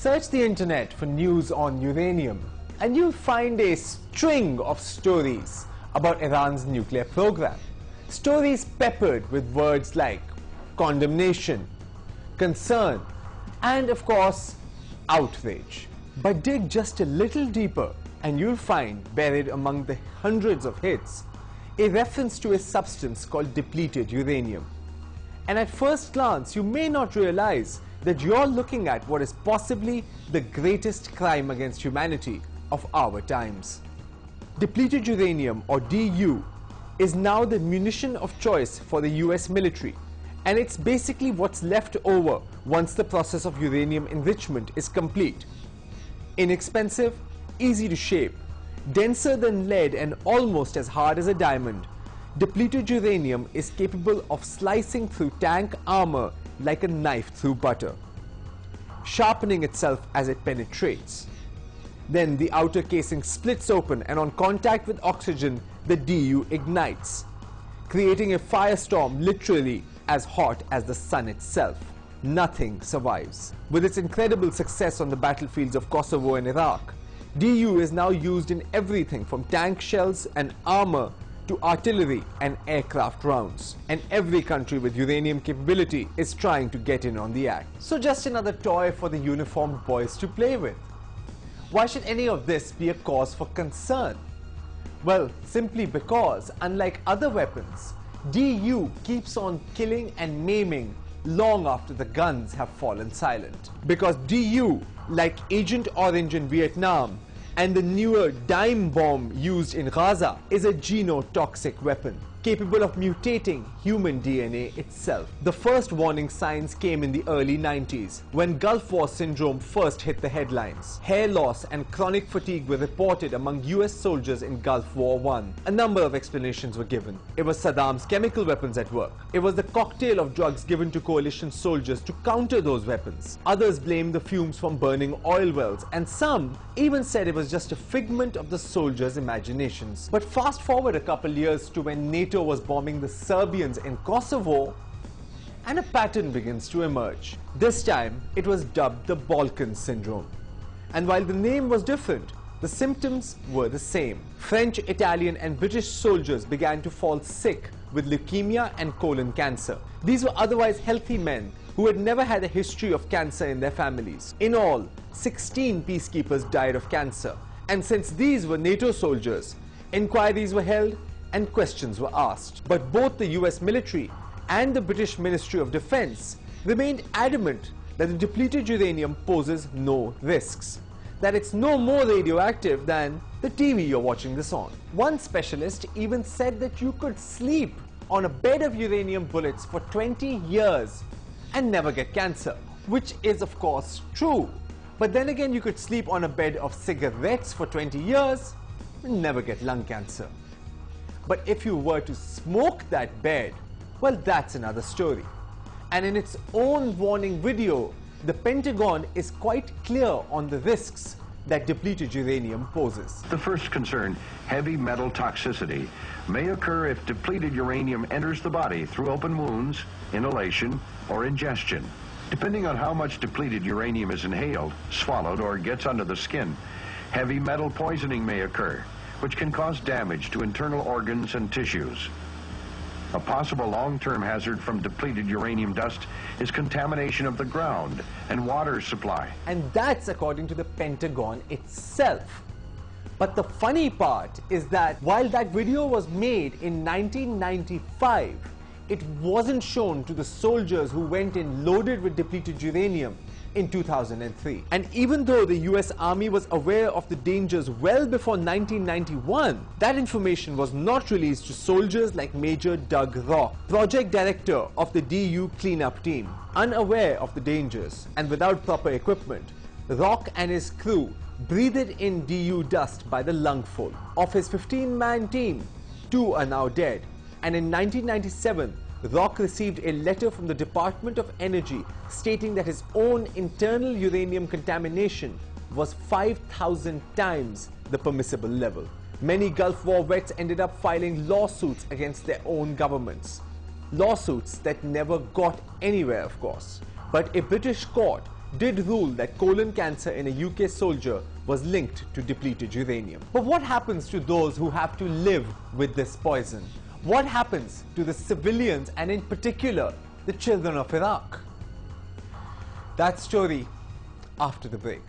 Search the internet for news on uranium and you'll find a string of stories about Iran's nuclear program. Stories peppered with words like condemnation, concern, and of course, outrage. But dig just a little deeper and you'll find, buried among the hundreds of hits, a reference to a substance called depleted uranium. And at first glance, you may not realize that you're looking at what is possibly the greatest crime against humanity of our times. Depleted uranium, or DU, is now the munition of choice for the US military, and it's basically what's left over once the process of uranium enrichment is complete. Inexpensive, easy to shape, denser than lead and almost as hard as a diamond, depleted uranium is capable of slicing through tank armor like a knife through butter, sharpening itself as it penetrates. Then the outer casing splits open and on contact with oxygen, the DU ignites, creating a firestorm literally as hot as the sun itself. Nothing survives. With its incredible success on the battlefields of Kosovo and Iraq, DU is now used in everything from tank shells and armor to artillery and aircraft rounds. And every country with uranium capability is trying to get in on the act. So just another toy for the uniformed boys to play with. Why should any of this be a cause for concern? Well, simply because, unlike other weapons, DU keeps on killing and maiming long after the guns have fallen silent. Because DU, like Agent Orange in Vietnam and the newer dime bomb used in Gaza, is a genotoxic weapon capable of mutating human DNA itself. The first warning signs came in the early 90s when Gulf War syndrome first hit the headlines. Hair loss and chronic fatigue were reported among US soldiers in Gulf War I. A number of explanations were given. It was Saddam's chemical weapons at work. It was the cocktail of drugs given to coalition soldiers to counter those weapons. Others blamed the fumes from burning oil wells, and some even said it was just a figment of the soldiers' imaginations. But fast forward a couple years to when NATO was bombing the Serbians in Kosovo, and a pattern begins to emerge. This time, it was dubbed the Balkan Syndrome. And while the name was different, the symptoms were the same. French, Italian, and British soldiers began to fall sick with leukemia and colon cancer. These were otherwise healthy men who had never had a history of cancer in their families. In all, 16 peacekeepers died of cancer. And since these were NATO soldiers, inquiries were held and questions were asked. But both the US military and the British Ministry of Defense remained adamant that the depleted uranium poses no risks, that it's no more radioactive than the TV you're watching this on. One specialist even said that you could sleep on a bed of uranium bullets for 20 years and never get cancer, which is of course true. But then again, you could sleep on a bed of cigarettes for 20 years and never get lung cancer. But if you were to smoke that bed, well, that's another story. And in its own warning video, the Pentagon is quite clear on the risks that depleted uranium poses. The first concern, heavy metal toxicity, may occur if depleted uranium enters the body through open wounds, inhalation, or ingestion. Depending on how much depleted uranium is inhaled, swallowed, or gets under the skin, heavy metal poisoning may occur, which can cause damage to internal organs and tissues. A possible long-term hazard from depleted uranium dust is contamination of the ground and water supply. And that's according to the Pentagon itself. But the funny part is that while that video was made in 1995, it wasn't shown to the soldiers who went in loaded with depleted uranium in 2003. And even though the US Army was aware of the dangers well before 1991, that information was not released to soldiers like Major Doug Rock, project director of the DU cleanup team. Unaware of the dangers and without proper equipment, Rock and his crew breathed in DU dust by the lungful. Of his 15-man team, 2 are now dead. And in 1997, Rock received a letter from the Department of Energy stating that his own internal uranium contamination was 5,000 times the permissible level. Many Gulf War vets ended up filing lawsuits against their own governments. Lawsuits that never got anywhere, of course. But a British court did rule that colon cancer in a UK soldier was linked to depleted uranium. But what happens to those who have to live with this poison? What happens to the civilians and in particular the children of Iraq? That story after the break.